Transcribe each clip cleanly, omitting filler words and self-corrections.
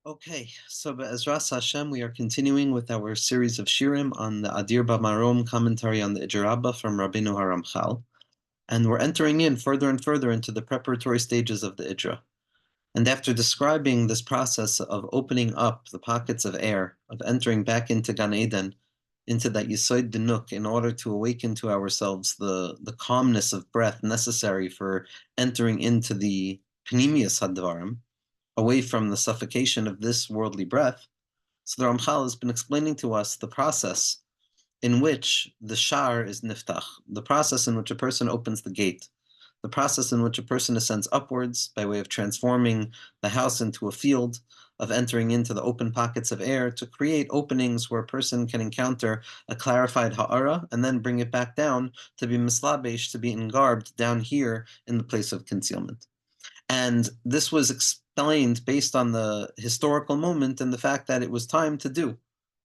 Okay, so Be'ezras Hashem, we are continuing with our series of shirim on the Adir BaMarom commentary on the Ijra from Rabbeinu Ramchal, and we're entering in further and further into the preparatory stages of the Ijra. And after describing this process of opening up the pockets of air, of entering back into Gan Eden, into that Yesod Dinuk, in order to awaken to ourselves the calmness of breath necessary for entering into the Pnimius Hadvarim, away from the suffocation of this worldly breath. So the Ramchal has been explaining to us the process in which the shar is niftach, the process in which a person opens the gate, the process in which a person ascends upwards by way of transforming the house into a field, of entering into the open pockets of air to create openings where a person can encounter a clarified ha'ara and then bring it back down to be mislabesh, to be engarbed down here in the place of concealment. And this was explained based on the historical moment and the fact that it was time to do.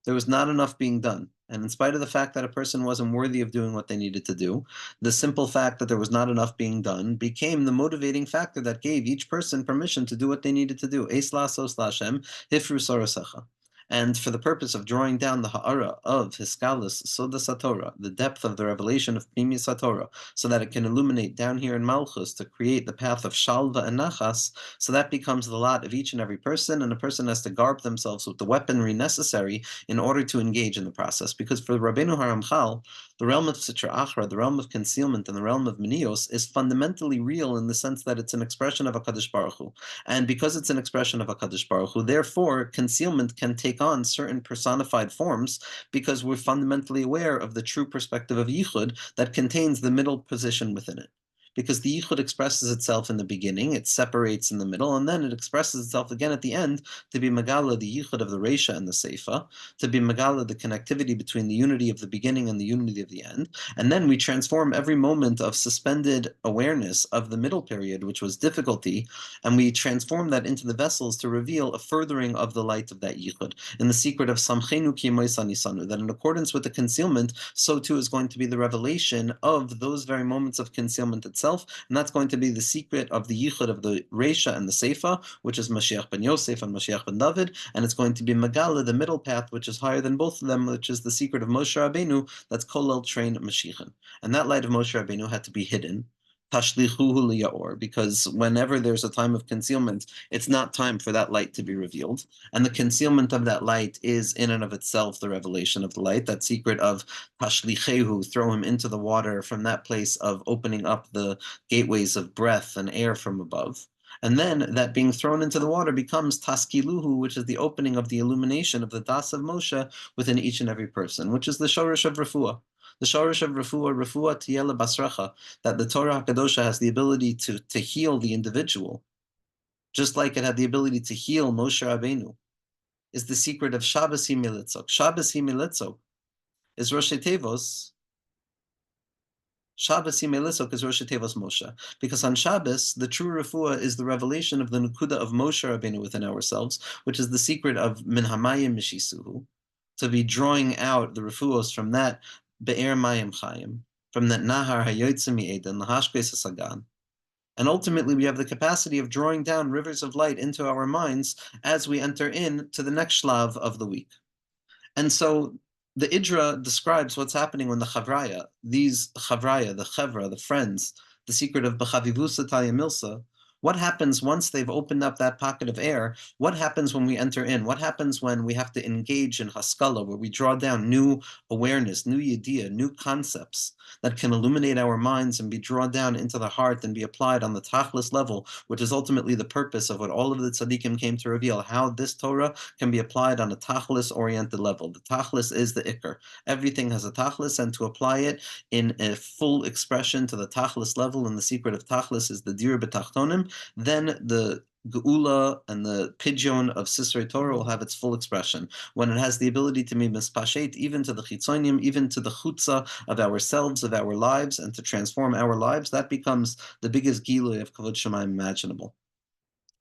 There was not enough being done. And in spite of the fact that a person wasn't worthy of doing what they needed to do, the simple fact that there was not enough being done became the motivating factor that gave each person permission to do what they needed to do. Eis lasos lashem, hifru sorosecha. And for the purpose of drawing down the ha'ara of Hiskalis Sodas HaTorah, the depth of the revelation of Pnimius HaTorah, so that it can illuminate down here in Malchus to create the path of Shalva and Nachas, so that becomes the lot of each and every person, and a person has to garb themselves with the weaponry necessary in order to engage in the process. Because for Rabbeinu Haramchal, the realm of Sitra Achra, the realm of concealment, and the realm of Minios is fundamentally real in the sense that it's an expression of HaKadosh Baruch Hu. And because it's an expression of HaKadosh Baruch Hu, therefore concealment can take on certain personified forms, because we're fundamentally aware of the true perspective of Yichud that contains the middle position within it. Because the Yichud expresses itself in the beginning, it separates in the middle, and then it expresses itself again at the end to be Megala, the Yichud of the Reisha and the Seifa, to be Megala, the connectivity between the unity of the beginning and the unity of the end. And then we transform every moment of suspended awareness of the middle period, which was difficulty, and we transform that into the vessels to reveal a furthering of the light of that Yichud. In the secret of Samchenu Ki Moisanisanu, that in accordance with the concealment, so too is going to be the revelation of those very moments of concealment itself. And that's going to be the secret of the Yichud of the Reisha and the Seifa, which is Mashiach ben Yosef and Mashiach ben David, and it's going to be Megala, the middle path, which is higher than both of them, which is the secret of Moshe Rabbeinu, that's Kolel Train Mashiachin. And that light of Moshe Rabbeinu had to be hidden, because whenever there's a time of concealment, it's not time for that light to be revealed. And the concealment of that light is in and of itself the revelation of the light, that secret of tashlichehu, throw him into the water, from that place of opening up the gateways of breath and air from above. And then that being thrown into the water becomes taskiluhu, which is the opening of the illumination of the das of Moshe within each and every person, which is the shorish of refuah. The shorish of refuah tiyele basrecha, that the Torah HaKadosha has the ability to heal the individual, just like it had the ability to heal Moshe Rabbeinu, is the secret of Shabbos Himilitzok. Shabbos Himilitzok is Rosh Tevos. Shabbos Himilitzok is Rosh Tevos Moshe. Because on Shabbos, the true refuah is the revelation of the Nukuda of Moshe Rabbeinu within ourselves, which is the secret of Min Hamayim Mishisuhu, to be drawing out the refuos from that Be'er Mayim Chayim, from that Nahar Hayotzim Eden, the Hashkes Sagan. And ultimately, we have the capacity of drawing down rivers of light into our minds as we enter in to the next shlav of the week. And so the Idra describes what's happening when the Chavraya, these Chavraya, the Chevra, the friends, the secret of B'chavivusa Talya Milsa, what happens once they've opened up that pocket of air? What happens when we enter in? What happens when we have to engage in Haskalah, where we draw down new awareness, new yediyah, new concepts that can illuminate our minds and be drawn down into the heart and be applied on the tachlis level, which is ultimately the purpose of what all of the tzaddikim came to reveal, how this Torah can be applied on a tachlis-oriented level. The tachlis is the ikr. Everything has a tachlis, and to apply it in a full expression to the tachlis level, and the secret of tachlis is the dir b'tachtonim, then the Geula and the pidyon of Sisrei Torah will have its full expression, when it has the ability to be mispashet even to the chitzonim, even to the chutza of ourselves, of our lives, and to transform our lives. That becomes the biggest gilui of Kavod Shemayim imaginable.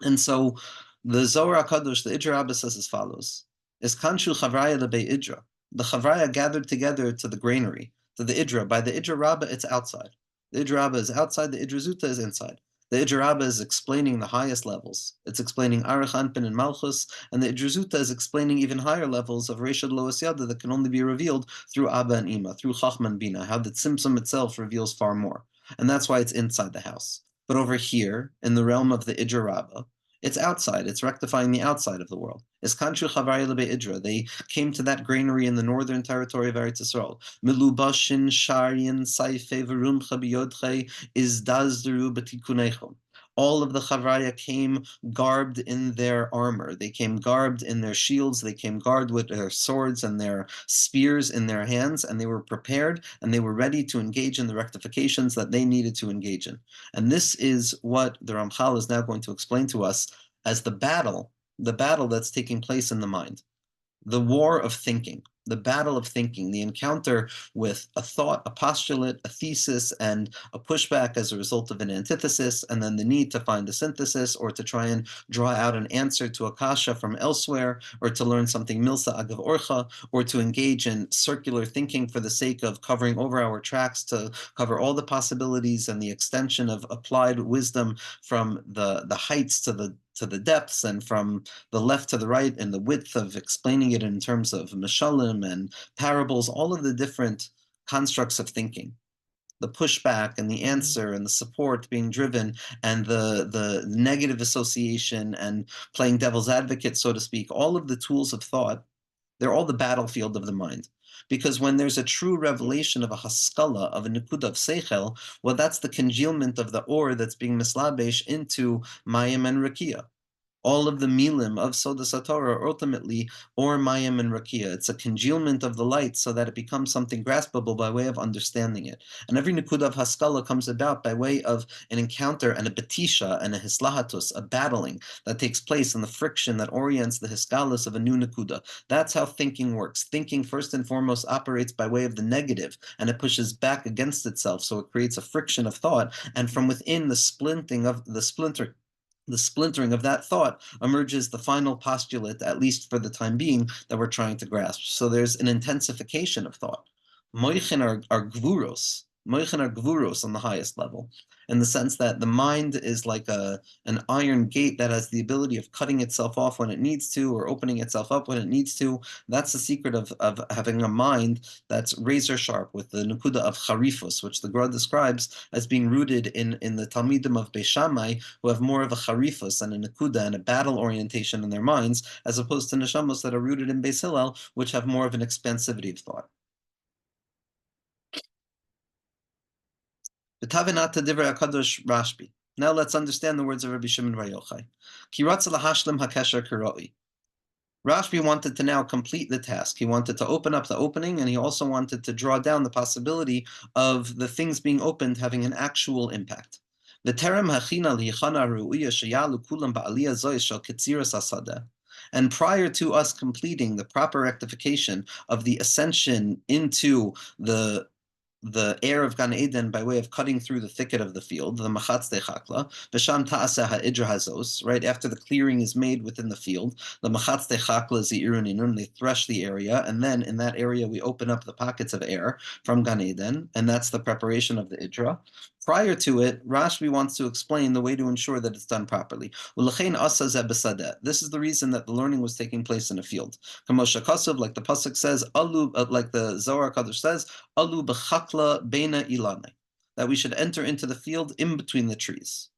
And so the Zohar HaKadosh, the Idra Rabba, says as follows: Is kanshu chavraya lebei Idra. The chavraya gathered together to the granary, to the Idra. By the Idra Rabba, it's outside. The Idra Rabba is outside, the Idra Zuta is inside. The Ijarabba is explaining the highest levels. It's explaining Arich Anpin and Malchus, and the Idrizuta is explaining even higher levels of Reshad Loas Yada that can only be revealed through Abba and Ima, through Chachma and Bina, how the Tzimtzum itself reveals far more. And that's why it's inside the house. But over here, in the realm of the Ijarabba, it's outside. It's rectifying the outside of the world. It's Kanshu Chavaya Lebe Idra. They came to that granary in the northern territory of Eretz Yisrael. Milubashin Sharian Saife Verumcha Biyodche Izdazderu Betikunechom. All of the Chavraya came garbed in their armor. They came garbed in their shields. They came garbed with their swords and their spears in their hands, and they were prepared and they were ready to engage in the rectifications that they needed to engage in. And this is what the Ramchal is now going to explain to us as the battle that's taking place in the mind, the war of thinking, the battle of thinking, the encounter with a thought, a postulate, a thesis, and a pushback as a result of an antithesis, and then the need to find a synthesis or to try and draw out an answer to a kasha from elsewhere, or to learn something milsa agav orcha, or to engage in circular thinking for the sake of covering over our tracks to cover all the possibilities and the extension of applied wisdom from the heights to the depths, and from the left to the right, and the width of explaining it in terms of mashalim and parables, all of the different constructs of thinking, the pushback and the answer and the support being driven, and the negative association and playing devil's advocate, so to speak, all of the tools of thought, they're all the battlefield of the mind. Because when there's a true revelation of a haskala, of a nikud of seichel, well, that's the congealment of the ore that's being mislabesh into mayim and rakia. All of the milim of Soda Satora are ultimately or mayim and rakia. It's a congealment of the light so that it becomes something graspable by way of understanding it. And every nikud of haskala comes about by way of an encounter and a betisha and a hislahatus, a battling that takes place in the friction that orients the hiskalas of a new nikuda. That's how thinking works. Thinking, first and foremost, operates by way of the negative, and it pushes back against itself, so it creates a friction of thought, and from within the splintering of that thought emerges the final postulate, at least for the time being, that we're trying to grasp. So there's an intensification of thought. Moichin are gvuros. Moichin are gvuros on the highest level, in the sense that the mind is like an iron gate that has the ability of cutting itself off when it needs to, or opening itself up when it needs to. That's the secret of having a mind that's razor sharp, with the nukuda of charifus, which the Gemara describes as being rooted in the Talmidim of Beis Shammai, who have more of a charifus and a nukuda and a battle orientation in their minds, as opposed to neshamos that are rooted in Beis Hillel, which have more of an expansivity of thought. Now let's understand the words of Rabbi Shimon Bar Yochai. Rashbi wanted to now complete the task. He wanted to open up the opening, and he also wanted to draw down the possibility of the things being opened having an actual impact. And prior to us completing the proper rectification of the ascension into the air of Gan Eden by way of cutting through the thicket of the field, the Machatz de Chakla, V'sham Ta'aseh Ha'idra Hazos, right after the clearing is made within the field, the Machatz de Chakla is the Irun Inun, they thresh the area, and then in that area we open up the pockets of air from Gan Eden, and that's the preparation of the Idra. Prior to it, Rashbi wants to explain the way to ensure that it's done properly. This is the reason that the learning was taking place in a field. Like the pasuk says, like the Zohar Kadosh says, Alu b'chakla beina ilane, that we should enter into the field in between the trees.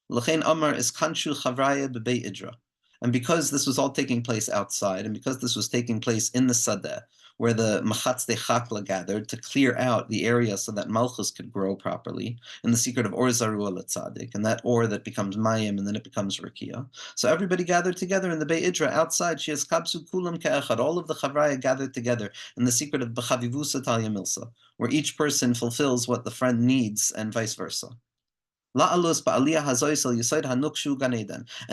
L'chein amar is kanshu chavraya b'bei idra. And because this was all taking place outside, and because this was taking place in the sadeh, where the machatz de chakla gathered to clear out the area so that malchus could grow properly, in the secret of or zaru al tzaddik, and that or that becomes mayim, and then it becomes rikia. So everybody gathered together in the Bei Idra outside. She has kapsu kulam ke'echad. All of the chavraya gathered together in the secret of b'chavivusa talya milsa, where each person fulfills what the friend needs, and vice versa. And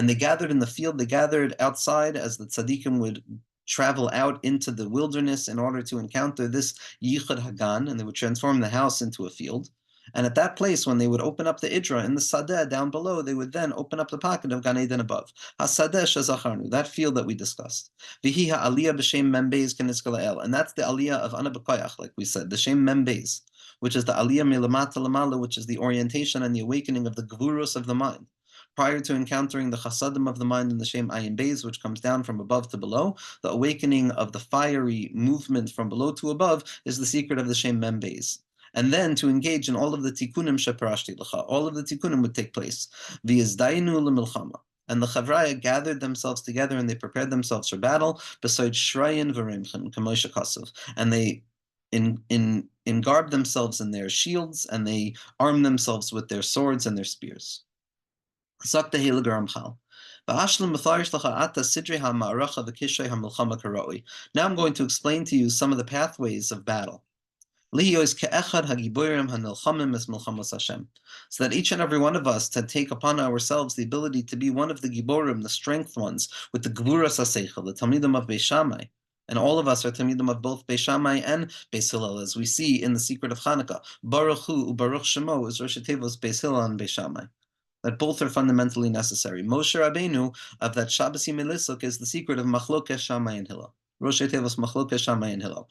they gathered in the field, they gathered outside as the tzaddikim would travel out into the wilderness in order to encounter this Yichud Hagan, and they would transform the house into a field. And at that place, when they would open up the Idra in the Sadeh down below, they would then open up the pocket of Gan Eden above. HaSadeh Shazacharnu, that field that we discussed. Vihi ha'aliyah b'shem membeis k'nizkal el. And that's the aliyah of Ana B'koyach, like we said, the Shem membeis, which is the aliyah milamata lamala, which is the orientation and the awakening of the gvuros of the mind. Prior to encountering the chasadim of the mind in the Shem Ayin Beis, which comes down from above to below, the awakening of the fiery movement from below to above is the secret of the Shem Mem Beis. And then to engage in all of the tikkunim sheparashti lecha, all of the tikkunim would take place. V'yizdainu l'milchama. And the Chavraya gathered themselves together and they prepared themselves for battle, besides Shrayin v'Rimchen, Kamosha Kasav. And they engarbed themselves in their shields and they armed themselves with their swords and their spears. Zakta Heilige Ramchal. Now I'm going to explain to you some of the pathways of battle. So that each and every one of us to take upon ourselves the ability to be one of the Giborim, the strength ones, with the Gvuras HaSeichel, the Talmidim of Beis Shammai. And all of us are Talmidim of both Beis Shammai and Beis Hillel, as we see in the secret of Chanukah. Baruch Hu uBaruch Shemo is Rosh Tevos Beis Hillel and Beis Shammai. That both are fundamentally necessary. Moshe Rabbeinu of that Shabbos Melisuk is the secret of Machlokes Shammai and Hillel. Rosh Tevos Machlokes Shammai and Hillel.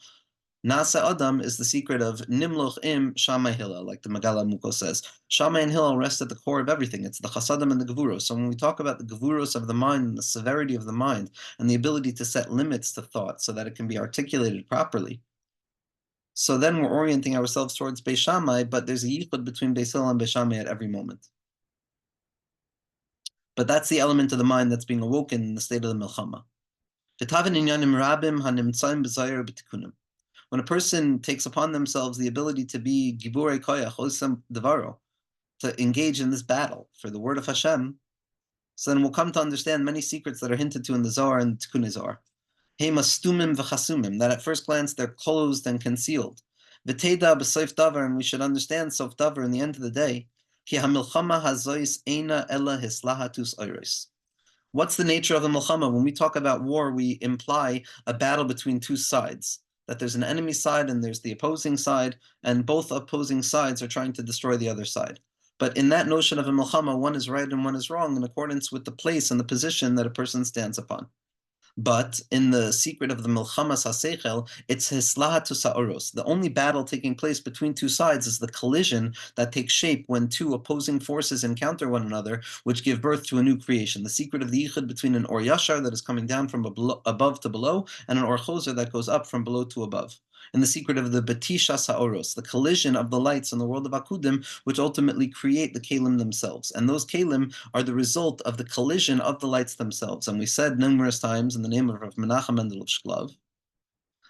Nasa Adam is the secret of Nimloch Im Shammai Hillel, like the Megala Muko says. Shammai and Hillel rest at the core of everything. It's the Chasadim and the Gevuros. So when we talk about the Gevuros of the mind and the severity of the mind and the ability to set limits to thought so that it can be articulated properly, so then we're orienting ourselves towards Beis Shammai, but there's a yichud between Beis Hillel and Beis Shammai at every moment. But that's the element of the mind that's being awoken in the state of the Milchama. When a person takes upon themselves the ability to be Giburei Koyach, Osam Devaro, to engage in this battle for the word of Hashem, so then we'll come to understand many secrets that are hinted to in the Zohar and Tikkun Zohar. Mastumim v'chasumim, that at first glance they're closed and concealed. V'teida b'soif davar, and we should understand sof davar in the end of the day. Ki hamilchama hazois eina ella hislahatus oiros. What's the nature of the milchama? When we talk about war, we imply a battle between two sides. That there's an enemy side and there's the opposing side, and both opposing sides are trying to destroy the other side. But in that notion of a milchama, one is right and one is wrong in accordance with the place and the position that a person stands upon. But in the secret of the Milchamas HaSeichel, it's Hislahatu Sa'oros. The only battle taking place between two sides is the collision that takes shape when two opposing forces encounter one another, which give birth to a new creation. The secret of the Yichud between an Or Yashar that is coming down from above to below and an Or Choser that goes up from below to above. And the secret of the Batisha Sa'oros, the collision of the lights in the world of Akudim, which ultimately create the Kalim themselves. And those Kalim are the result of the collision of the lights themselves. And we said numerous times in the name of Rav Menachem Mendel of Shklov,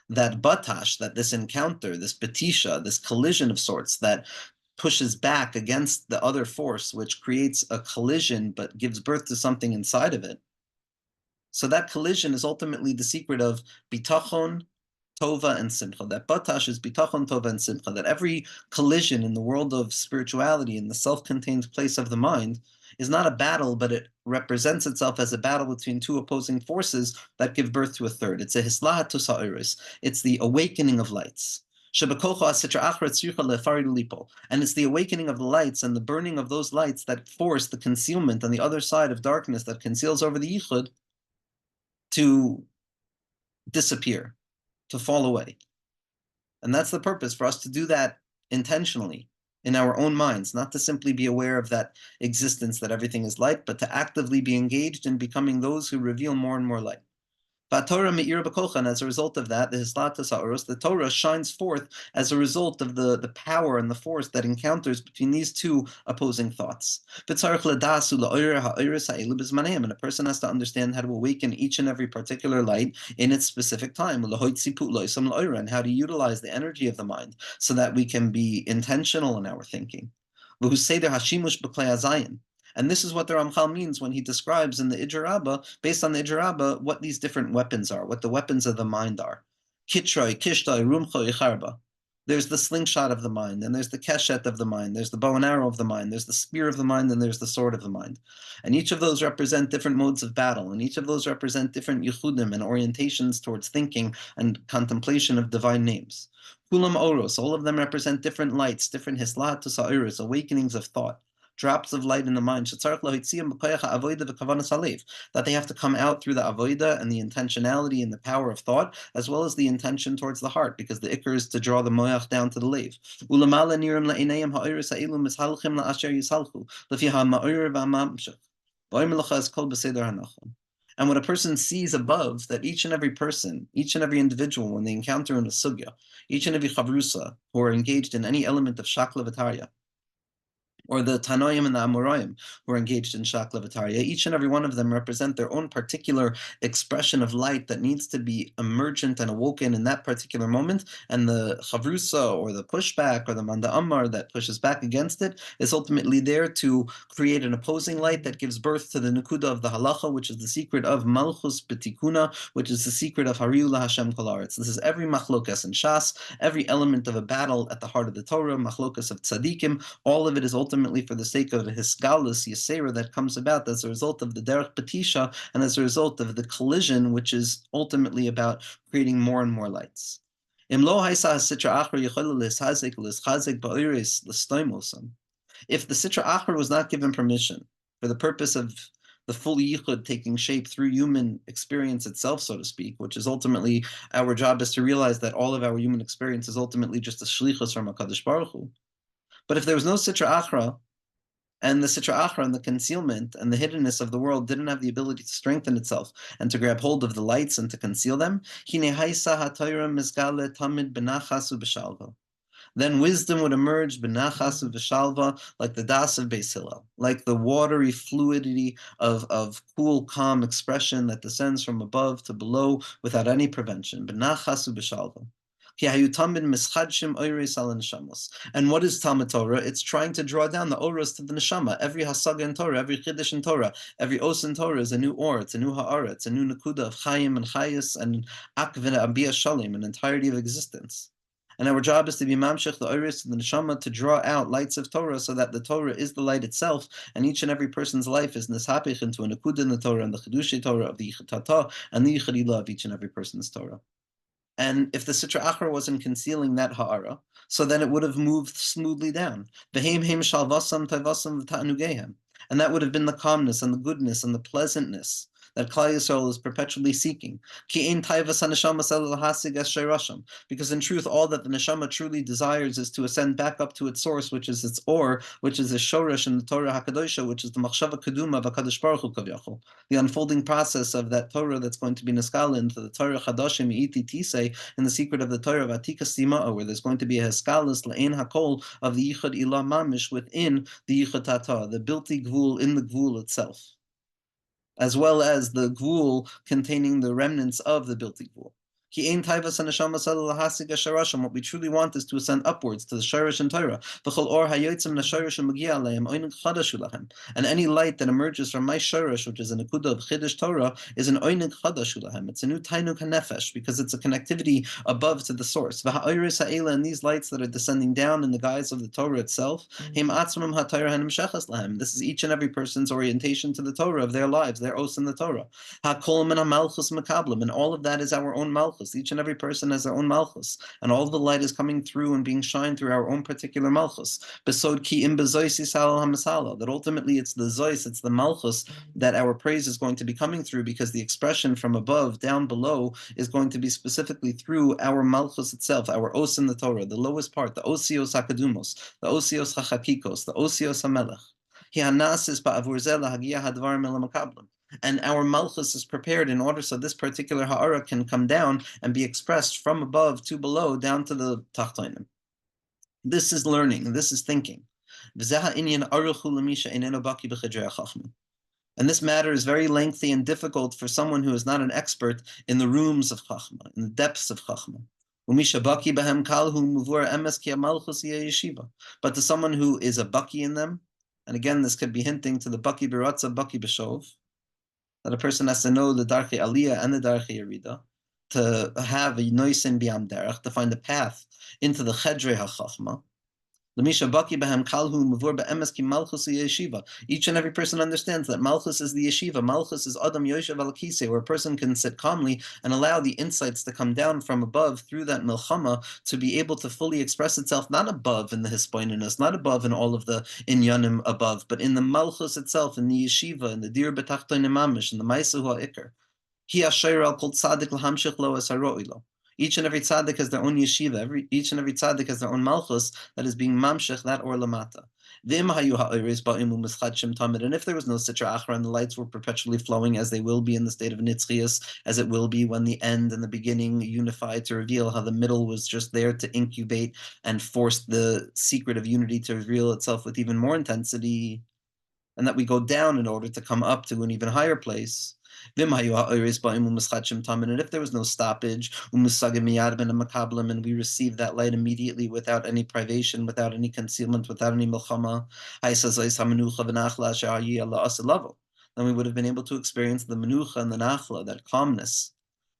that Batash, that this encounter, this Batisha, this collision of sorts that pushes back against the other force, which creates a collision but gives birth to something inside of it. So that collision is ultimately the secret of Bitachon, Tova and Simcha, that Batash is Bitachon, Tova and Simcha, that every collision in the world of spirituality, in the self-contained place of the mind, is not a battle, but it represents itself as a battle between two opposing forces that give birth to a third. It's a Hislahat Sa'iris. It's the awakening of lights. And it's the awakening of the lights and the burning of those lights that force the concealment on the other side of darkness that conceals over the Yichud to disappear, to fall away. And that's the purpose, for us to do that intentionally in our own minds, not to simply be aware of that existence, that everything is light, but to actively be engaged in becoming those who reveal more and more light. And as a result of that, the Torah shines forth as a result of the power and the force that encounters between these two opposing thoughts. And a person has to understand how to awaken each and every particular light in its specific time, and how to utilize the energy of the mind so that we can be intentional in our thinking. And this is what the Ramchal means when he describes in the Ijer Rabbah, based on the Ijer Rabbah, what these different weapons are, what the weapons of the mind are. Kitroi, Kishtoi, Rumcho, Yicharba. There's the slingshot of the mind, and there's the keshet of the mind, there's the bow and arrow of the mind, there's the spear of the mind, and there's the sword of the mind. And each of those represent different modes of battle, and each of those represent different yichudim and orientations towards thinking and contemplation of divine names. Kulam Oros, all of them represent different lights, different hislat to sa'iris, awakenings of thought. drops of light in the mind, that they have to come out through the avoida and the intentionality and the power of thought, as well as the intention towards the heart, because the ikr is to draw the moyach down to the leiv. And what a person sees above, that each and every person, each and every individual, when they encounter in a sugya, each and every chavrusa who are engaged in any element of shakla v'tarya, or the Tanoim and the Amoraim who are engaged in Shakla V'tarya, each and every one of them represent their own particular expression of light that needs to be emergent and awoken in that particular moment, and the Chavrusa, or the pushback, or the Manda Ammar that pushes back against it, is ultimately there to create an opposing light that gives birth to the Nukuda of the Halacha, which is the secret of Malchus B'tikuna, which is the secret of Hariu LaHashem Kol Haaretz. This is every machlokas in Shas, every element of a battle at the heart of the Torah, machlokas of tzaddikim, all of it is ultimately for the sake of hisgalus yisera that comes about as a result of the derech batisha and as a result of the collision, which is ultimately about creating more and more lights. If the sitra achar was not given permission for the purpose of the full yichud taking shape through human experience itself, so to speak, which is ultimately our job, is to realize that all of our human experience is ultimately just a shlichus from HaKadosh Baruch Hu. But if there was no Sitra Achra, and the Sitra Achra and the concealment and the hiddenness of the world didn't have the ability to strengthen itself and to grab hold of the lights and to conceal them, then wisdom would emerge b'nachasu v'shalva, like the das of Beis Hillel, like the watery fluidity of cool, calm expression that descends from above to below without any prevention. B'nachasu v'shalva. And what is Talmud Torah? It's trying to draw down the oros to the neshama. Every hasaga in Torah, every chiddush in Torah, every os in Torah is a new or, it's a new ha'ara, it's a new nekuda of chayim and chayis and akvin abiyah shalim, an entirety of existence. And our job is to be mamshech the oros to the neshama, to draw out lights of Torah, so that the Torah is the light itself, and each and every person's life is nishapich into a nekuda in the Torah and the chidushei Torah of the yichud and the yichud of each and every person's Torah. And if the Sitra Achra wasn't concealing that ha'ara, so then it would have moved smoothly down. And that would have been the calmness and the goodness and the pleasantness that Klal Yisrael is perpetually seeking. Because in truth, all that the neshama truly desires is to ascend back up to its source, which is its or, which is the shoresh in the Torah HaKadosha, which is the machshava keduma of HaKadosh Baruch Hu Kavyachol, the unfolding process of that Torah that's going to be neskala into the Torah Chadashim Iti Tisei, in the secret of the Torah of Atika Stima'ah, where there's going to be a heskalas le'en hakol of the Yichud Ilah Mamish within the Yichud Tata, the bilti gvul in the gvul itself, as well as the gvul containing the remnants of the bilti gvul. What we truly want is to ascend upwards to the shirish and Torah. And any light that emerges from my shirish, which is a nekuda of chiddush Torah, is an oinig chadashu lahem. It's a new tainuk hanefesh, because it's a connectivity above to the source. And these lights that are descending down in the guise of the Torah itself, this is each and every person's orientation to the Torah of their lives, their os in the Torah. And all of that is our own malchus. Each and every person has their own malchus, and all the light is coming through and being shined through our own particular malchus. That ultimately it's the zois, it's the malchus that our praise is going to be coming through, because the expression from above down below is going to be specifically through our malchus itself, our os in the Torah, the lowest part, the osios hakadumos, the osios hachakikos, the osios hamelech. And our malchus is prepared in order so this particular ha'ara can come down and be expressed from above to below down to the tachtonim. This is learning, this is thinking. And this matter is very lengthy and difficult for someone who is not an expert in the rooms of chachma, in the depths of chachma. But to someone who is a baki in them, and again this could be hinting to the baki biratza, baki b'shov, that a person has to know the darchei aliyah and the darchei yerida, to have a noisin biyam derech, to find a path into the chedrei hachachma. Each and every person understands that Malchus is the yeshiva. Malchus is Adam Yoshev al Kisei, where a person can sit calmly and allow the insights to come down from above through that milchama to be able to fully express itself, not above in the hispoinus, not above in all of the inyanim above, but in the Malchus itself, in the yeshiva, in the dir betachtoin mamish, in the ma'aser ha'ikar. Each and every tzaddik has their own yeshiva. Each and every tzaddik has their own malchus that is being mamshech, that or lamata. And if there was no sitra achra and the lights were perpetually flowing as they will be in the state of nitzchias, as it will be when the end and the beginning unified to reveal how the middle was just there to incubate and force the secret of unity to reveal itself with even more intensity, and that we go down in order to come up to an even higher place. And if there was no stoppage, and we receive that light immediately without any privation, without any concealment, without any milchama, then we would have been able to experience the menucha and the nachla, that calmness,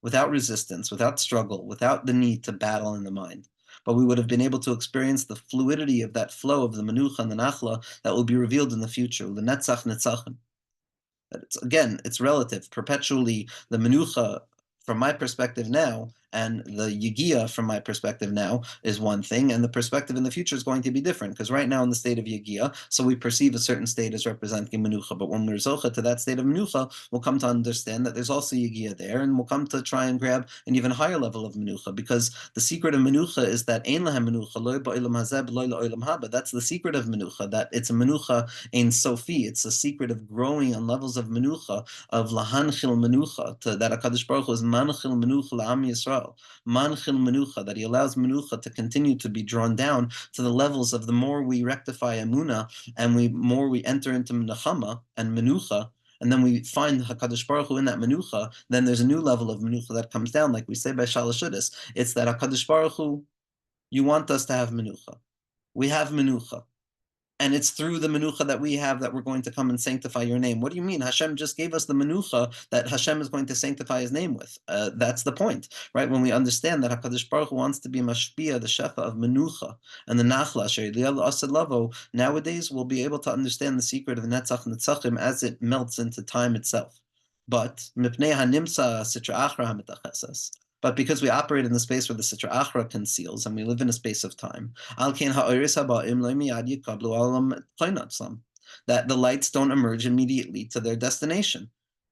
without resistance, without struggle, without the need to battle in the mind. But we would have been able to experience the fluidity of that flow of the menucha and the nachla that will be revealed in the future. L'netzach netzachin. It's relative. Perpetually, the menucha, from my perspective now, and the yigia, from my perspective now, is one thing, and the perspective in the future is going to be different, because right now in the state of yigia, so we perceive a certain state as representing menucha, but when we're zocha to that state of menucha, we'll come to understand that there's also yigia there, and we'll come to try and grab an even higher level of menucha, because the secret of menucha is that ein lahem menucha, loy ba'olam hazeh, loy la'olam haba. That's the secret of menucha, that it's a menucha ein sofi. It's a secret of growing on levels of menucha, of lahanchil menucha, that HaKadosh Baruch Hu is manchil menucha la'am Yisrael. Manchil menucha, that he allows menucha to continue to be drawn down to the levels of the more we rectify amuna and more we enter into menachama and menucha, and then we find HaKadosh Baruch Hu in that menucha, then there's a new level of menucha that comes down, like we say by Shalashuddis. It's that HaKadosh Baruch Hu, you want us to have menucha. We have menucha. And it's through the menucha that we have that we're going to come and sanctify your name. What do you mean? Hashem just gave us the menucha that Hashem is going to sanctify his name with. That's the point, right? When we understand that HaKadosh Baruch Hu wants to be mashpia, the shefa of menucha, and the nachla, lavo, nowadays we'll be able to understand the secret of netzach netzachim as it melts into time itself. But mipnei hanimsa sitra achra hamitacheses. But because we operate in the space where the Sitra Achra conceals, and we live in a space of time, that the lights don't emerge immediately to their destination.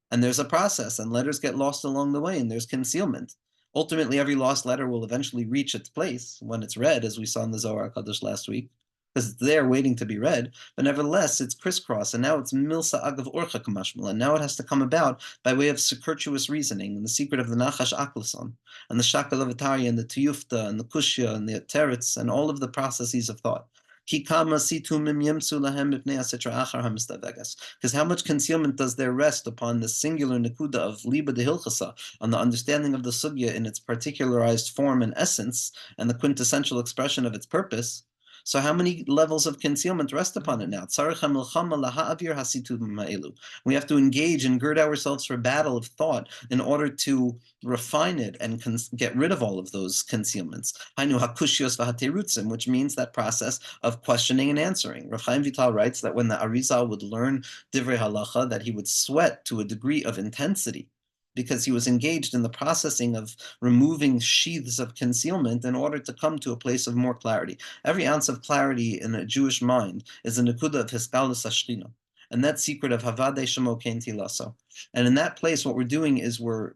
And there's a process, and letters get lost along the way, and there's concealment. Ultimately, every lost letter will eventually reach its place when it's read, as we saw in the Zohar HaKadosh last week, because it's there waiting to be read, but nevertheless, it's crisscross, and now it's milsa agav orcha kamashmal, and now it has to come about by way of circuitous reasoning, and the secret of the nachash aklason, and the shakal of Atari, and the tuyufta, and the kushya, and the teretz, and all of the processes of thought. Because how much concealment does there rest upon the singular nekuda of liba de hilchasa, on the understanding of the sugya in its particularized form and essence, and the quintessential expression of its purpose? So how many levels of concealment rest upon it now? We have to engage and gird ourselves for battle of thought in order to refine it and get rid of all of those concealments. Which means that process of questioning and answering. Rav Chaim Vital writes that when the Arizal would learn Divrei Halacha, that he would sweat to a degree of intensity, because he was engaged in the processing of removing sheaths of concealment in order to come to a place of more clarity. Every ounce of clarity in a Jewish mind is a nekuda of hiskalus hashchina, and that secret of havadei shemo kein tilaso. And in that place, what we're doing is we're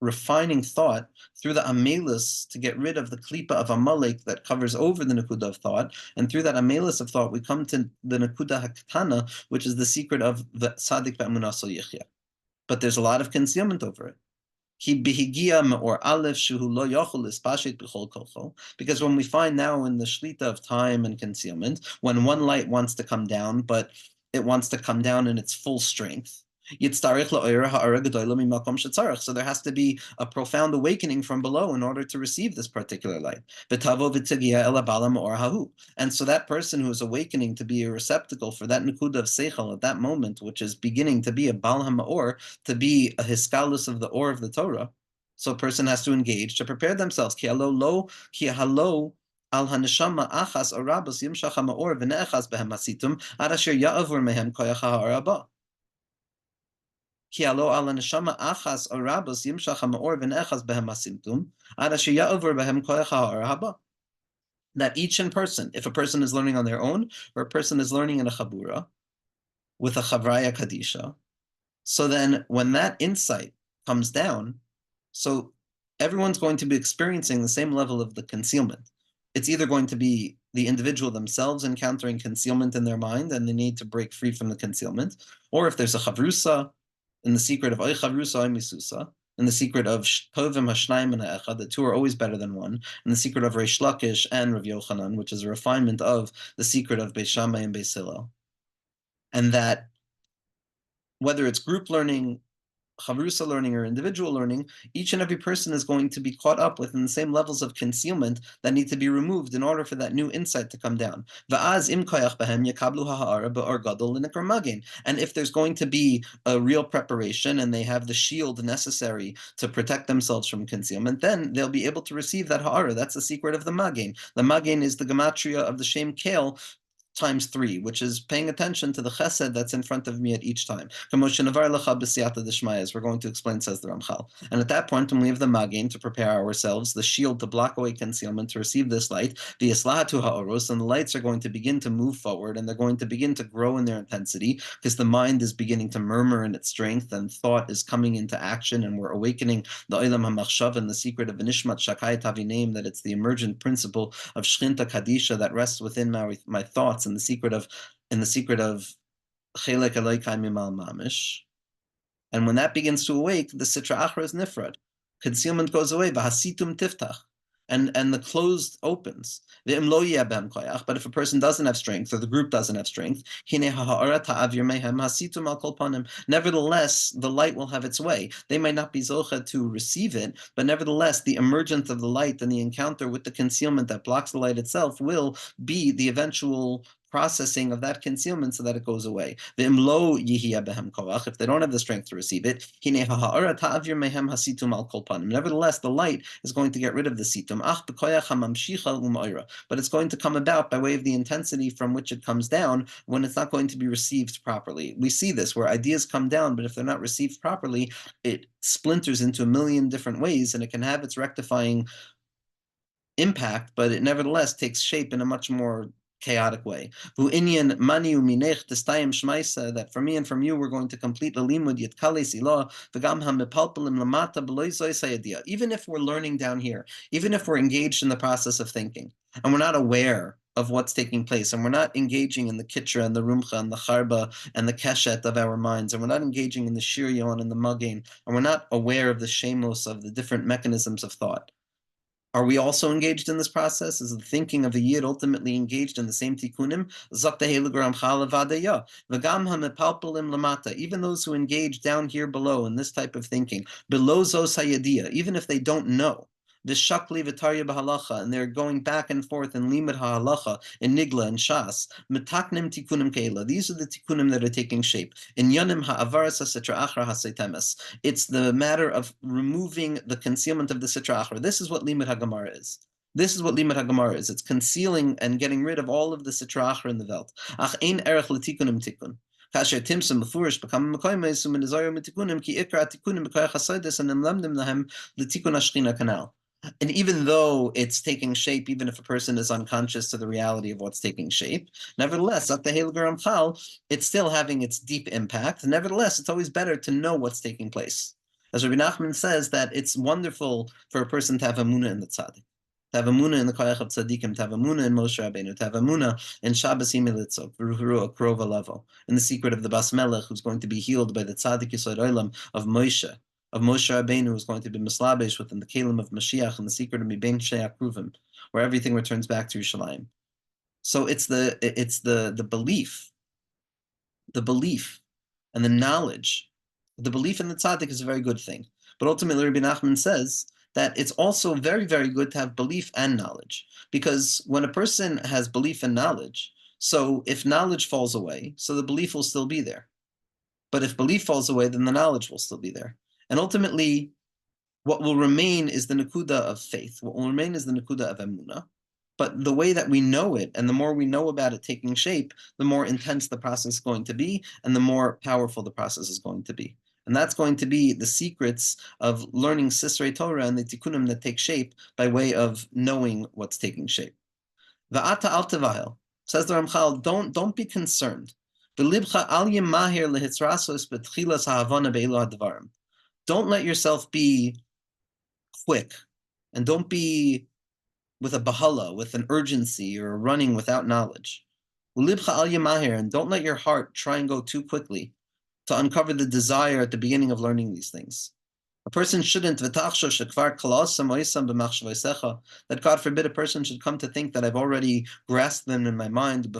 refining thought through the amelus to get rid of the klipa of Amalek that covers over the nekuda of thought, and through that amelus of thought, we come to the nekuda haktana, which is the secret of the tzaddik be'emunah yichya. But there's a lot of concealment over it. Because when we find now in the shlita of time and concealment, when one light wants to come down, but it wants to come down in its full strength, so there has to be a profound awakening from below in order to receive this particular light. And so that person who is awakening to be a receptacle for that nekuda of seichel at that moment, which is beginning to be a bal ha'or, to be a hiskalus of the or of the Torah, so a person has to engage to prepare themselves. Ki halo Al haneshama achas arabos yimshach ha'ma'or v'ne'echas behem hasitum ad asher ya'avur mehem koyach ha'ara haba. Ki alo al haneshama achas arabos yimshach ha'ma'or v'ne'echas behem hasitum ad asher ya'avur behem koyach ha'ara haba. That each in person, if a person is learning on their own or a person is learning in a chabura with a chavraya kadisha, so then when that insight comes down, so everyone's going to be experiencing the same level of the concealment. It's either going to be the individual themselves encountering concealment in their mind and they need to break free from the concealment, or if there's a chavrusa in the secret of oy chavrusa oy misusa, in the secret of tovim hashnaim and ha'echad, the two are always better than one, in the secret of Reish Lakish and Rav Yochanan, which is a refinement of the secret of Beis Shammai and Beis Hillel, and that whether it's group learning, chavrusa learning, or individual learning, each and every person is going to be caught up within the same levels of concealment that need to be removed in order for that new insight to come down. And if there's going to be a real preparation and they have the shield necessary to protect themselves from concealment, then they'll be able to receive that ha'ara. That's the secret of the magen. The magen is the gematria of the shem kale times 3, which is paying attention to the chesed that's in front of me at each time. As we're going to explain, says the Ramchal. And at that point, when we have the magin to prepare ourselves, the shield to block away concealment, to receive this light, the islahatu ha'oros, and the lights are going to begin to move forward, and they're going to begin to grow in their intensity, because the mind is beginning to murmur in its strength, and thought is coming into action, and we're awakening the olam ha'machshav and the secret of nishmat shakai tavinayim, that it's the emergent principle of shchinta kadisha that rests within my thoughts, in the secret of Chelek Elokai Mimal Mamish. And when that begins to awake, the Sitra Achra is nifrad. Concealment goes away, Vahasitum Tiftach. And the closed opens. But if a person doesn't have strength, or the group doesn't have strength, nevertheless, the light will have its way. They might not be zocha to receive it, but nevertheless, the emergence of the light and the encounter with the concealment that blocks the light itself will be the eventual processing of that concealment so that it goes away. If they don't have the strength to receive it, nevertheless, the light is going to get rid of the situm. But it's going to come about by way of the intensity from which it comes down when it's not going to be received properly. We see this where ideas come down, but if they're not received properly, it splinters into a million different ways, and it can have its rectifying impact, but it nevertheless takes shape in a much more chaotic way. That for me and from you, we're going to complete the limud even if we're learning down here, even if we're engaged in the process of thinking, and we're not aware of what's taking place, and we're not engaging in the kitra and the rumcha and the charba and the keshet of our minds, and we're not engaging in the shiryon and the magain, and we're not aware of the shemos of the different mechanisms of thought. Are we also engaged in this process? Is the thinking of the Yid ultimately engaged in the same tikkunim? Even those who engage down here below in this type of thinking, below zos hayadia, even if they don't know, B'shakli v'tarya b'halacha, and they're going back and forth in limud ha'halacha, in nigla and shas, metaknim tikunim keila. These are the tikunim that are taking shape. In yonim ha'avaras ha'sitra achra ha'setemes. It's the matter of removing the concealment of the sitra achra. This is what limud ha'gemara is. This is what limud ha'gemara is. It's concealing and getting rid of all of the sitra achra in the Welt. Ach ein erech l'tikunim tikun. Kasher timsim mefurish bekam mekoymes u'menizayu mitikunim ki ikra tikunim b'koyach hasodes and nemlamdim lahem l'tikun hashchina kanal. And even though it's taking shape, even if a person is unconscious to the reality of what's taking shape, nevertheless, at the Heiliger Ramchal, it's still having its deep impact. Nevertheless, it's always better to know what's taking place. As Rabbi Nachman says, that it's wonderful for a person to have emunah in the tzaddik, to have emunah in the koyach of tzaddikim, to have emunah in Moshe Rabbeinu, to have emunah in Shabbos Himelitzok, Ruhuru Krova Levo, in the secret of the Bas Melech, who's going to be healed by the tzaddik Yisod Olam of Moshe Rabbeinu, who is going to be mislabish within the Kalim of Mashiach and the secret of Mibein Shei Akruvim, where everything returns back to Yerushalayim. So it's the belief, and the knowledge. The belief in the tzaddik is a very good thing, but ultimately Rabbi Nachman says that it's also very, very good to have belief and knowledge, because when a person has belief and knowledge, so if knowledge falls away, so the belief will still be there. But if belief falls away, then the knowledge will still be there. And ultimately, what will remain is the nakuda of faith. What will remain is the nakuda of emunah. But the way that we know it, and the more we know about it taking shape, the more intense the process is going to be, and the more powerful the process is going to be. And that's going to be the secrets of learning Sisrei Torah and the tikkunim that take shape by way of knowing what's taking shape. Va'ata al tevahel, says the Ramchal, don't be concerned. V'libcha al yimahir lehitzrasos betchilas ha'havana be'elu hadvarim. Don't let yourself be quick, and don't be with a bahala, with an urgency, or running without knowledge. V'libcha al yimahir, and don't let your heart try and go too quickly to uncover the desire at the beginning of learning these things. A person shouldn't, that God forbid a person should come to think that I've already grasped them in my mind, and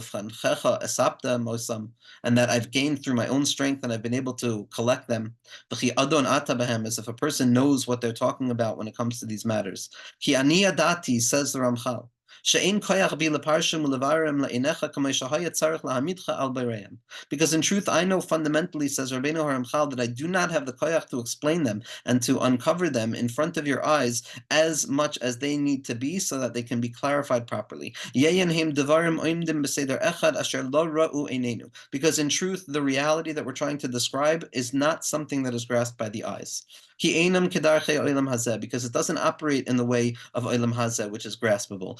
that I've gained through my own strength and I've been able to collect them, as if a person knows what they're talking about when it comes to these matters. Says the Ramchal, because in truth, I know fundamentally, says Rabbeinu Haramchal, that I do not have the koyach to explain them and to uncover them in front of your eyes as much as they need to be so that they can be clarified properly. Because in truth, the reality that we're trying to describe is not something that is grasped by the eyes. Because it doesn't operate in the way of Olam Hazeh, which is graspable.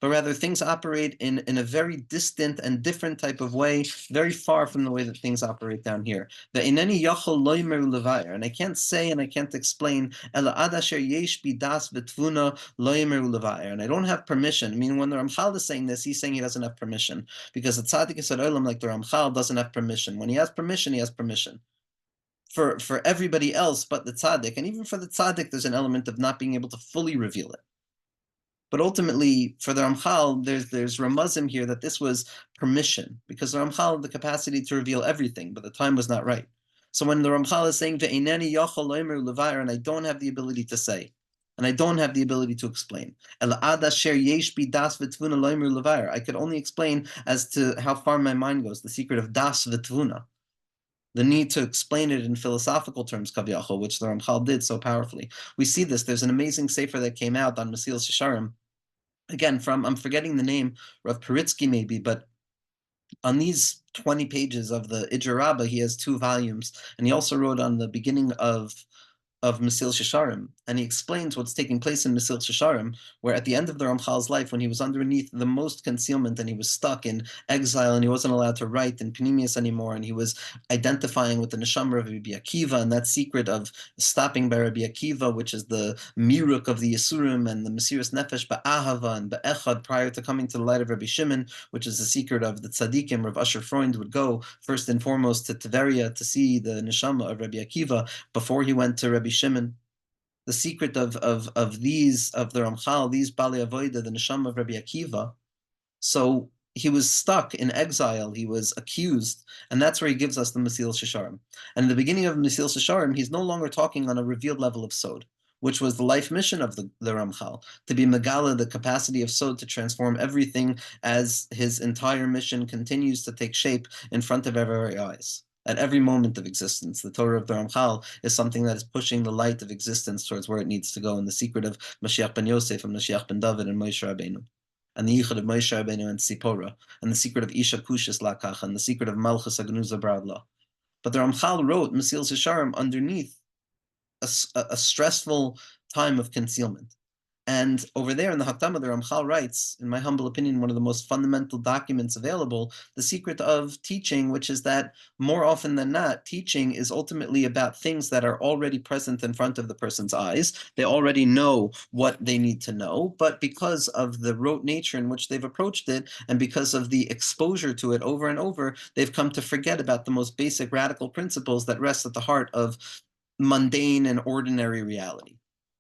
But rather, things operate in a very distant and different type of way, very far from the way that things operate down here. And I can't say and I can't explain, and I don't have permission. I mean, when the Ramchal is saying this, he's saying he doesn't have permission, because a tzaddik Yesod Olam like the Ramchal doesn't have permission. When he has permission, he has permission. For everybody else but the tzaddik, and even for the tzaddik, there's an element of not being able to fully reveal it. But ultimately, for the Ramchal, there's ramazim here that this was permission, because the Ramchal had the capacity to reveal everything, but the time was not right. So when the Ramchal is saying ve'eineni yachol loimer levayer, and I don't have the ability to say, and I don't have the ability to explain, I could only explain as to how far my mind goes, the secret of das v'tvuna, the need to explain it in philosophical terms, kaviyachol, which the Ramchal did so powerfully. We see this. There's an amazing sefer that came out on Mesilas Yesharim. Again, I'm forgetting the name, Rav Paritsky maybe, but on these 20 pages of the Ijer Rabbah, he has 2 volumes, and he also wrote on the beginning of Mesilas Yesharim, and he explains what's taking place in Mesilas Yesharim, where at the end of the Ramchal's life, when he was underneath the most concealment and he was stuck in exile and he wasn't allowed to write in Pnimius anymore, and he was identifying with the neshama of Rabbi Akiva and that secret of stopping by Rabbi Akiva, which is the miruk of the Yisurim and the Mesiras Nefesh ba'ahava and ba'echad, prior to coming to the light of Rabbi Shimon, which is the secret of the tzaddikim. Rav Asher Freund would go first and foremost to Tveria to see the neshama of Rabbi Akiva before he went to Rabbi Shimon. The secret of the Ramchal, these Bali Avoida, the neshama of Rabbi Akiva. So he was stuck in exile. He was accused, and that's where he gives us the Mesilas Yesharim. And in the beginning of Mesilas Yesharim, he's no longer talking on a revealed level of Sod, which was the life mission of the Ramchal, to be Megala, the capacity of Sod to transform everything as his entire mission continues to take shape in front of our eyes. At every moment of existence, the Torah of the Ramchal is something that is pushing the light of existence towards where it needs to go, in the secret of Mashiach ben Yosef and Mashiach ben David and Moshe Rabbeinu, and the Yichud of Moshe Rabbeinu and Sipora, and the secret of Isha Kushis Lakach, and the secret of Malchus Agnuza Bradla. But the Ramchal wrote Mesilas Yesharim underneath a stressful time of concealment. And over there in the Hakdama, the Ramchal writes, in my humble opinion, one of the most fundamental documents available, the secret of teaching, which is that more often than not, teaching is ultimately about things that are already present in front of the person's eyes. They already know what they need to know, but because of the rote nature in which they've approached it, and because of the exposure to it over and over, they've come to forget about the most basic radical principles that rest at the heart of mundane and ordinary reality.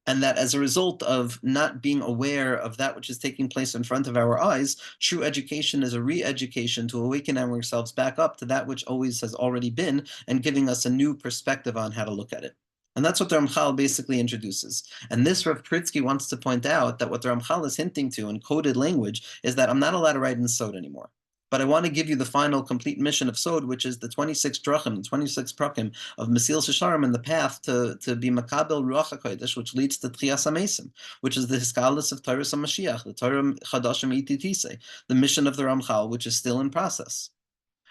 And that as a result of not being aware of that which is taking place in front of our eyes, true education is a re-education to awaken ourselves back up to that which always has already been, and giving us a new perspective on how to look at it. And that's what the Ramchal basically introduces. And this Rav Paritsky wants to point out that what the Ramchal is hinting to in coded language is that I'm not allowed to write in Sod anymore. But I want to give you the final complete mission of Sod, which is the 26 drachim, the 26 prakim of Mesil Shisharim, and the path to be Makabel Ruach HaKodesh, which leads to Tchias HaMesim, which is the Hiskalis of Torah HaMashiach, the Torah Chadashim Ititise, the mission of the Ramchal, which is still in process.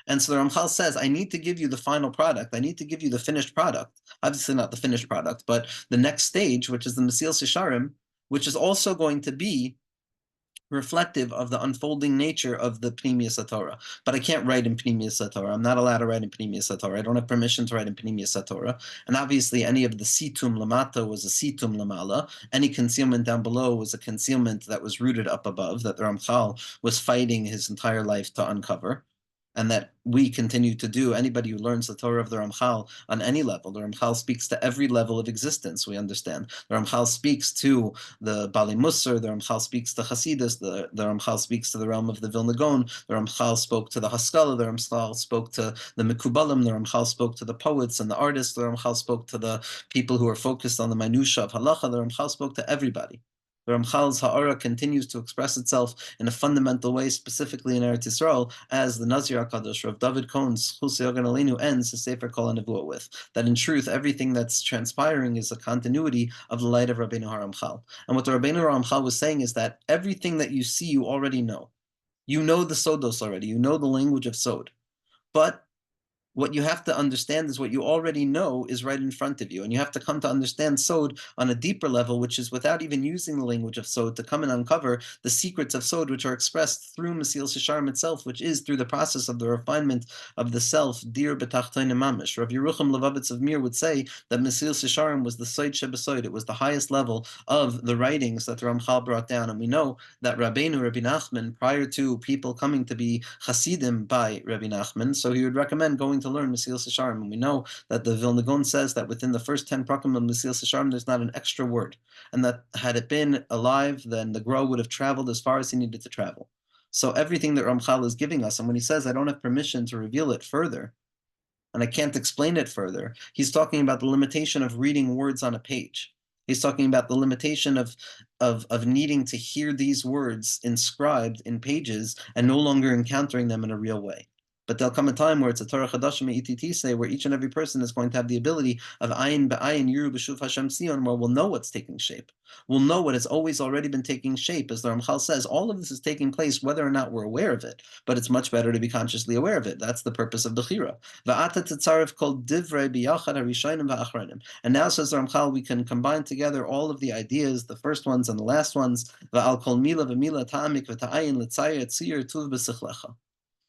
And so the Ramchal says, I need to give you the final product. I need to give you the finished product. Obviously not the finished product, but the next stage, which is the Mesil Shisharim, which is also going to be reflective of the unfolding nature of the Pnimiyas Torah. But I can't write in Pnimiyas Torah. I'm not allowed to write in Pnimiyas Torah. I don't have permission to write in Pnimiyas Torah. And obviously, any of the situm lamata was a situm lamala. Any concealment down below was a concealment that was rooted up above, that the Ramchal was fighting his entire life to uncover. And that we continue to do. Anybody who learns the Torah of the Ramchal on any level, the Ramchal speaks to every level of existence, we understand. The Ramchal speaks to the Bali Musar, the Ramchal speaks to Hasidus, the Ramchal speaks to the realm of the Vilna Gaon, the Ramchal spoke to the Haskalah, the Ramchal spoke to the Mikubalim, the Ramchal spoke to the poets and the artists, the Ramchal spoke to the people who are focused on the minutiae of halacha, the Ramchal spoke to everybody. The Ramchal's Ha'ara continues to express itself in a fundamental way, specifically in Eretz Yisrael, as the Nazir HaKadosh, Rav David Cohn's Chus Yogan Aleinu ends his Sefer Kol HaNevuah with, that in truth, everything that's transpiring is a continuity of the light of Rabbeinu HaRamchal. And what the Rabbeinu HaRamchal was saying is that everything that you see, you already know. You know the Sodos already. You know the language of Sod. But what you have to understand is what you already know is right in front of you. And you have to come to understand Sod on a deeper level, which is without even using the language of Sod, to come and uncover the secrets of Sod, which are expressed through Mesil Shisharim itself, which is through the process of the refinement of the self, Dir B'tachtoin Mamish. Rav Yerucham Levavitz of Mir would say that Mesil Shisharim was the Soid Shebesoid. It was the highest level of the writings that the Ramchal brought down. And we know that Rabbeinu, Rabbi Nachman, prior to people coming to be Hasidim by Rabbi Nachman, so he would recommend going to learn Mesil Shisharim. And we know that the Vilna Gaon says that within the first 10 prakim of Mesil Shisharim, there's not an extra word. And that had it been alive, then the Gra would have traveled as far as he needed to travel. So everything that Ramchal is giving us, and when he says, I don't have permission to reveal it further, and I can't explain it further, he's talking about the limitation of reading words on a page. He's talking about the limitation of needing to hear these words inscribed in pages and no longer encountering them in a real way. But there'll come a time where it's a Torah Chadashim Ititise, where each and every person is going to have the ability of Ayin B'Ayin Yiru B'Shuv Hashem Sion, where we'll know what's taking shape. We'll know what has always already been taking shape. As the Ramchal says, all of this is taking place whether or not we're aware of it, but it's much better to be consciously aware of it. That's the purpose of the Chira. V'ata Tetzarev Kol Divrei B'Yachad HaRishonim V'Achronim. And now, says the Ramchal, we can combine together all of the ideas, the first ones and the last ones, V'al Kol Mila V'Mila Ta'amik V'Ta'ayin L'Tzayir Tzir Tuv B'Sichlecha.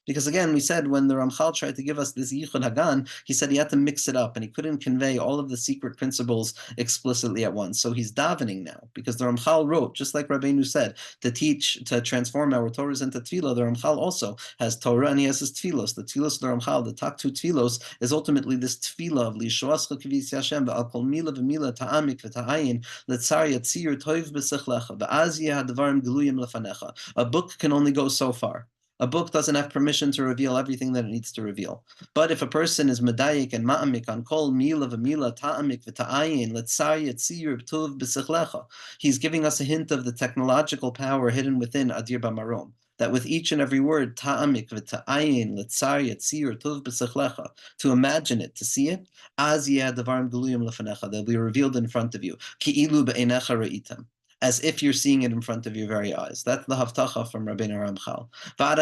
Because again, we said when the Ramchal tried to give us this Yichud Hagan, he said he had to mix it up and he couldn't convey all of the secret principles explicitly at once. So he's davening now, because the Ramchal wrote, just like Rabbeinu said, to transform our Torahs into Tefillah. The Ramchal also has Torah and he has his Tefillos. The Tefillos of the Ramchal, the Taktu Tefillos, is ultimately this Tefillah of Lishoascha Kivisi Hashem, V'al Kol Mila V'Mila Ta'amik V'Ta'ayin, L'Tzar Yatzir Toiv B'Sichlecha, V'az Yeh Ha'Dvarim Geluyim Lefanecha. A book can only go so far. A book doesn't have permission to reveal everything that it needs to reveal. But if a person is medayik and ma'amik on kol mila v'mila ta'amik v'ta'ayin l'tzar yatzir b'tuv b'sichlecha, he's giving us a hint of the technological power hidden within Adir BaMarom. That with each and every word, ta'amik v'ta'ayin l'tzar yatzir b'tuv b'sichlecha, to imagine it, to see it, az yeh davarim geluyim lefanecha, they'll be revealed in front of you. Ki'ilu be'einecha re'item, as if you're seeing it in front of your very eyes. That's the Haftacha from Rabbeinu Ramchal. But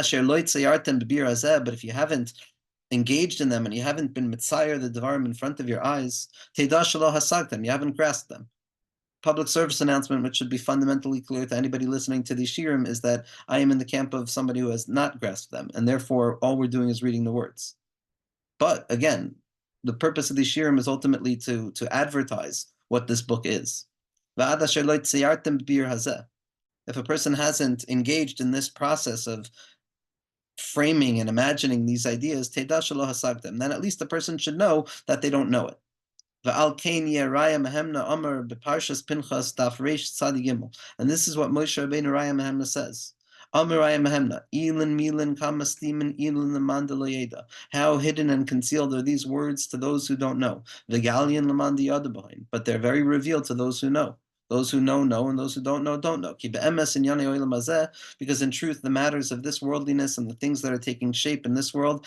if you haven't engaged in them and you haven't been mitzayer the Devarim in front of your eyes, Teda shelo hasagtem, you haven't grasped them. Public service announcement, which should be fundamentally clear to anybody listening to these shirim, is that I am in the camp of somebody who has not grasped them, and therefore all we're doing is reading the words. But again, the purpose of these shirim is ultimately to advertise what this book is. If a person hasn't engaged in this process of framing and imagining these ideas, then at least the person should know that they don't know it. And this is what Moshe Rabbeinu Raya Mehemna says. How hidden and concealed are these words to those who don't know. But they're very revealed to those who know. Those who know, and those who don't know, don't know. Because in truth, the matters of this worldliness and the things that are taking shape in this world,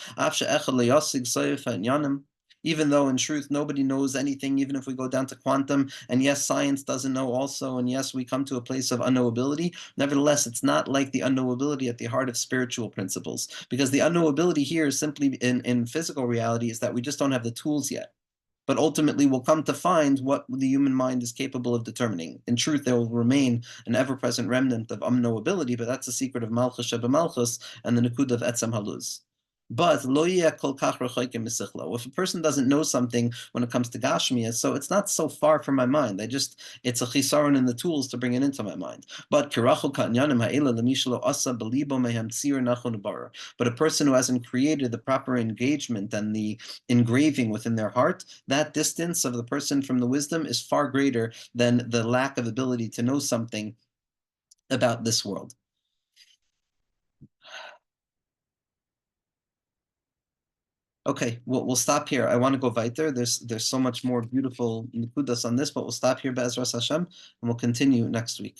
even though in truth nobody knows anything, even if we go down to quantum, and yes, science doesn't know also, and yes, we come to a place of unknowability, nevertheless, it's not like the unknowability at the heart of spiritual principles, because the unknowability here is simply in physical reality is that we just don't have the tools yet. But ultimately, we'll come to find what the human mind is capable of determining. In truth, there will remain an ever-present remnant of unknowability, but that's the secret of Malchus Sheba Malchus and the Nikud of Etzem Haluz. But lo kol kach rechoikim misichlo. If a person doesn't know something when it comes to Gashmiya, so it's not so far from my mind. It's a chisaron in the tools to bring it into my mind. But kirachu kanyanim ha'ela lemishlo asa belibo mehem tzir nachon bara. But a person who hasn't created the proper engagement and the engraving within their heart, that distance of the person from the wisdom is far greater than the lack of ability to know something about this world. Okay, we'll stop here. I want to go weiter. There's so much more beautiful nikudas on this, but we'll stop here, Be'ezras Hashem, and we'll continue next week.